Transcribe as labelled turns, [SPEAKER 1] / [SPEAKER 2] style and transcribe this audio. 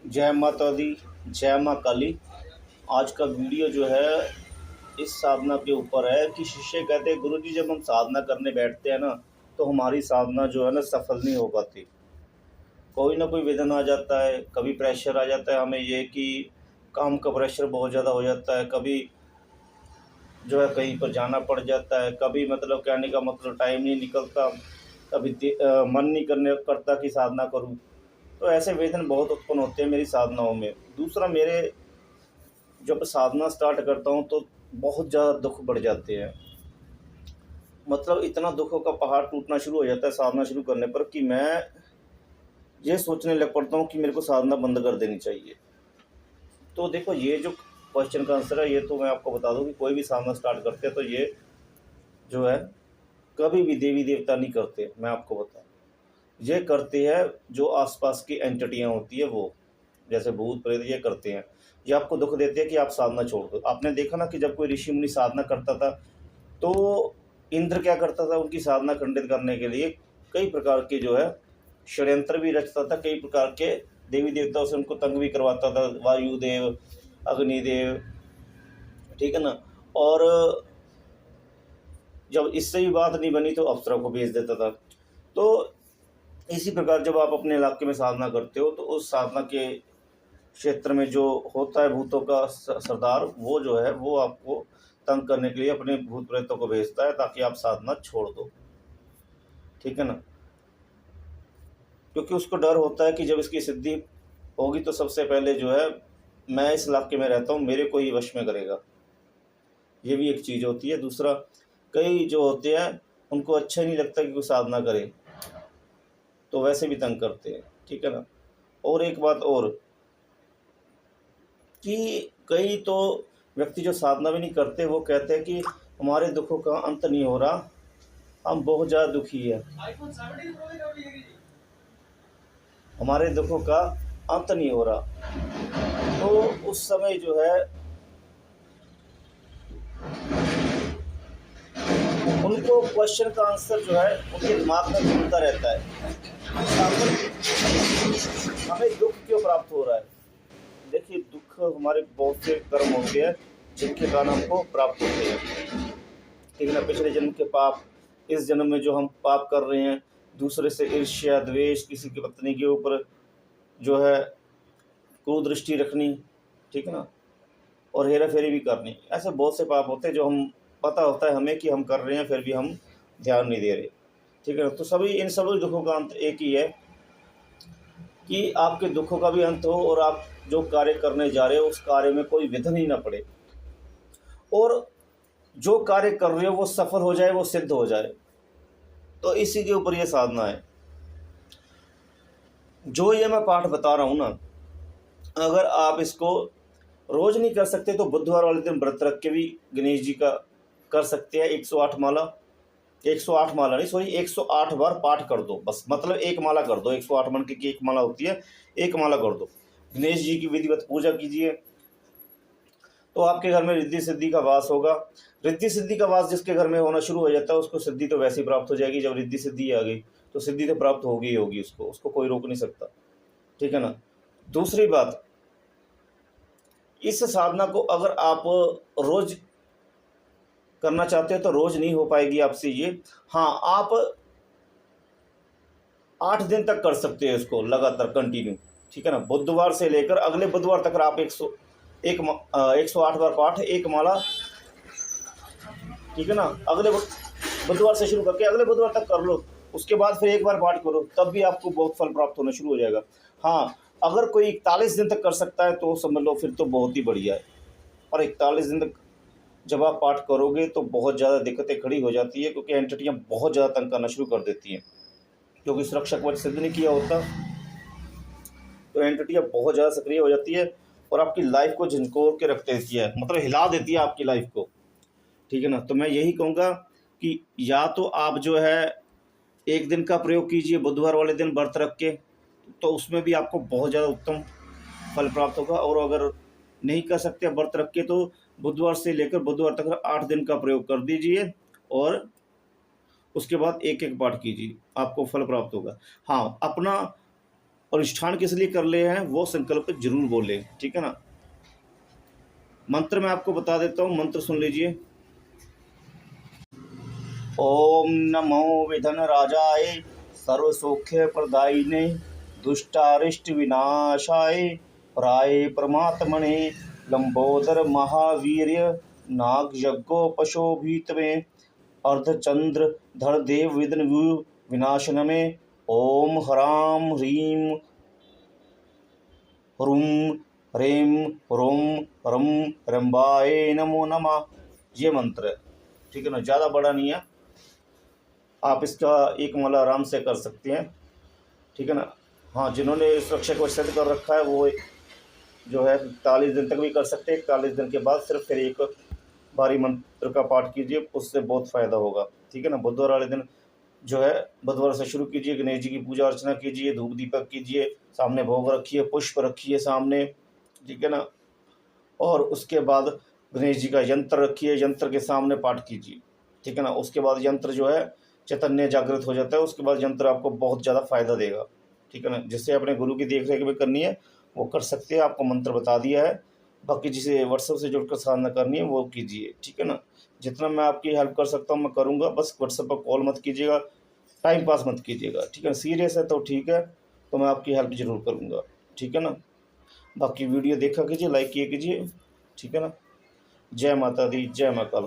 [SPEAKER 1] जय माता दी, जय माँ काली। आज का वीडियो जो है इस साधना के ऊपर है कि शिष्य कहते हैं गुरु जी जब हम साधना करने बैठते हैं ना तो हमारी साधना जो है ना सफल नहीं हो पाती। कोई ना कोई विघ्न आ जाता है, कभी प्रेशर आ जाता है हमें ये कि काम का प्रेशर बहुत ज़्यादा हो जाता है, कभी जो है कहीं पर जाना पड़ जाता है, कभी मतलब कहने का मतलब टाइम नहीं निकलता, कभी मन नहीं करने करता कि साधना करूं। तो ऐसे विघ्न बहुत उत्पन्न होते हैं मेरी साधनाओं में। दूसरा, मेरे जब साधना स्टार्ट करता हूँ तो बहुत ज़्यादा दुख बढ़ जाते हैं। मतलब इतना दुखों का पहाड़ टूटना शुरू हो जाता है साधना शुरू करने पर कि मैं ये सोचने लग पड़ता हूँ कि मेरे को साधना बंद कर देनी चाहिए। तो देखो, ये जो क्वेश्चन का आंसर है ये तो मैं आपको बता दूँ कि कोई भी साधना स्टार्ट करते हैं तो ये जो है कभी भी देवी देवता नहीं करते। मैं आपको बताऊँ, ये करते हैं जो आसपास की एंटिटियाँ होती है वो, जैसे भूत प्रेत ये करते हैं। ये आपको दुख देते हैं कि आप साधना छोड़ दो। आपने देखा ना कि जब कोई ऋषि मुनि साधना करता था तो इंद्र क्या करता था, उनकी साधना खंडित करने के लिए कई प्रकार के जो है षड्यंत्र भी रचता था, कई प्रकार के देवी देवताओं से उनको तंग भी करवाता था। वायुदेव, अग्निदेव, ठीक है ना। और जब इससे भी बात नहीं बनी तो अप्सरा को भेज देता था। तो इसी प्रकार जब आप अपने इलाके में साधना करते हो तो उस साधना के क्षेत्र में जो होता है भूतों का सरदार, वो जो है वो आपको तंग करने के लिए अपने भूत प्रेतों को भेजता है ताकि आप साधना छोड़ दो, ठीक है ना। क्योंकि उसको डर होता है कि जब इसकी सिद्धि होगी तो सबसे पहले जो है मैं इस इलाके में रहता हूँ, मेरे को ही वश में करेगा। ये भी एक चीज़ होती है। दूसरा, कई जो होते हैं उनको अच्छा ही नहीं लगता कि कोई साधना करे, तो वैसे भी तंग करते हैं, ठीक है ना। और एक बात और कि कई तो व्यक्ति जो साधना भी नहीं करते वो कहते हैं कि हमारे दुखों का अंत नहीं हो रहा, हम बहुत ज़्यादा दुखी है, हमारे दुखों का अंत नहीं हो रहा। तो उस समय जो है उनको क्वेश्चन का आंसर जो है उनके दिमाग में घूमता रहता है, हमें दुख क्यों प्राप्त हो रहा है। देखिए, दुख हमारे बहुत से कर्म होते हैं जिनके कारण हमको प्राप्त होते हैं, ठीक है ना। पिछले जन्म के पाप, इस जन्म में जो हम पाप कर रहे हैं, दूसरे से ईर्ष्या द्वेष, किसी की पत्नी के ऊपर जो है कुदृष्टि रखनी, ठीक है ना, और हेरा फेरी भी करनी, ऐसे बहुत से पाप होते हैं जो हम पता होता है हमें कि हम कर रहे हैं फिर भी हम ध्यान नहीं दे रहे, ठीक है ना। तो सभी इन सभी दुखों का अंत एक ही है कि आपके दुखों का भी अंत हो और आप जो कार्य करने जा रहे हो उस कार्य में कोई विघ्न ही ना पड़े, और जो कार्य कर रहे हो वो सफल हो जाए, वो सिद्ध हो जाए। तो इसी के ऊपर ये साधना है। जो ये मैं पाठ बता रहा हूँ ना, अगर आप इसको रोज नहीं कर सकते तो बुधवार वाले दिन व्रत रख के भी गणेश जी का कर सकते हैं। 108 माला, 108 माला नहीं, सॉरी, 108 बार पाठ कर दो बस। मतलब एक माला कर दो, 108 मन की एक माला होती है, एक माला कर दो। गणेश जी की विधिवत पूजा कीजिए तो आपके घर में रिद्धि सिद्धि का वास होगा। रिद्धि सिद्धि का वास जिसके घर में होना शुरू हो जाता है उसको सिद्धि तो वैसे ही प्राप्त हो जाएगी। जब रिद्धि सिद्धि आ गई तो सिद्धि तो प्राप्त होगी ही होगी, उसको उसको कोई रोक नहीं सकता, ठीक है ना। दूसरी बात, इस साधना को अगर आप रोज करना चाहते हो तो रोज नहीं हो पाएगी आपसे ये। हाँ, आप 8 दिन तक कर सकते हो इसको लगातार कंटिन्यू, ठीक है ना। बुधवार से लेकर अगले बुधवार तक आप 108 बार पाठ, एक माला, ठीक है ना। अगले बुधवार से शुरू करके अगले बुधवार तक कर लो, उसके बाद फिर एक बार पाठ करो, तब भी आपको बहुत फल प्राप्त होना शुरू हो जाएगा। हाँ, अगर कोई 41 दिन तक कर सकता है तो समझ लो फिर तो बहुत ही बढ़िया है। और 41 दिन तक जब आप पाठ करोगे तो बहुत ज़्यादा दिक्कतें खड़ी हो जाती है, क्योंकि एंटिटियाँ बहुत ज़्यादा तंग करना शुरू कर देती हैं। क्योंकि सुरक्षा कवच सिद्ध नहीं किया होता तो एंटिटियाँ बहुत ज़्यादा सक्रिय हो जाती है और आपकी लाइफ को झंझोर के रख देती है, मतलब हिला देती है आपकी लाइफ को, ठीक है ना। तो मैं यही कहूँगा कि या तो आप जो है एक दिन का प्रयोग कीजिए बुधवार वाले दिन व्रत रख के, तो उसमें भी आपको बहुत ज़्यादा उत्तम फल प्राप्त होगा। और अगर नहीं कर सकते व्रत रख के तो बुधवार से लेकर बुधवार तक 8 दिन का प्रयोग कर दीजिए और उसके बाद एक एक पाठ कीजिए, आपको फल प्राप्त होगा। हाँ, अपना अनुष्ठान किस लिए कर ले हैं वो संकल्प जरूर बोलें, ठीक है ना। मंत्र मैं आपको बता देता हूँ, मंत्र सुन लीजिए। ओम नमो विधन राजाय सर्व सौख्य प्रदायिने दुष्टारिष्ट विनाशाय प्राय परमात्मने लंबोदर महावीर्य नाग यज्ञोपशोभित में अर्धचंद्र धर देव विघ्न विनाशन में ओम ह्रां ह्रीं ह्रूं ह्रीं ह्रूं रं रंबाय नमो नमः। ये मंत्र है, ठीक है ना, ज़्यादा बड़ा नहीं है, आप इसका एक माला आराम से कर सकते हैं, ठीक है ना। हाँ, जिन्होंने सुरक्षा को सेट कर रखा है वो जो है 41 दिन तक भी कर सकते हैं। 41 दिन के बाद सिर्फ फिर एक बारी मंत्र का पाठ कीजिए, उससे बहुत फ़ायदा होगा, ठीक है ना। बुधवार वाले दिन जो है बुधवार से शुरू कीजिए, गणेश जी की पूजा अर्चना कीजिए, धूप दीपक कीजिए, सामने भोग रखिए, पुष्प रखिए सामने, ठीक है ना। और उसके बाद गणेश जी का यंत्र रखिए, यंत्र के सामने पाठ कीजिए, ठीक है ना। उसके बाद यंत्र जो है चैतन्य जागृत हो जाता है, उसके बाद यंत्र आपको बहुत ज़्यादा फायदा देगा, ठीक है ना। जिससे अपने गुरु की देख रेख में करनी है वो कर सकते हैं, आपको मंत्र बता दिया है। बाकी जिसे व्हाट्सएप से जुड़कर साधना करनी है वो कीजिए, ठीक है ना। जितना मैं आपकी हेल्प कर सकता हूँ मैं करूँगा, बस व्हाट्सएप पर कॉल मत कीजिएगा, टाइम पास मत कीजिएगा, ठीक है। सीरियस है तो ठीक है, तो मैं आपकी हेल्प ज़रूर करूँगा, ठीक है ना। बाकी वीडियो देखा कीजिए, लाइक किया कीजिए, ठीक है ना। जय माता दी, जय माँ काल।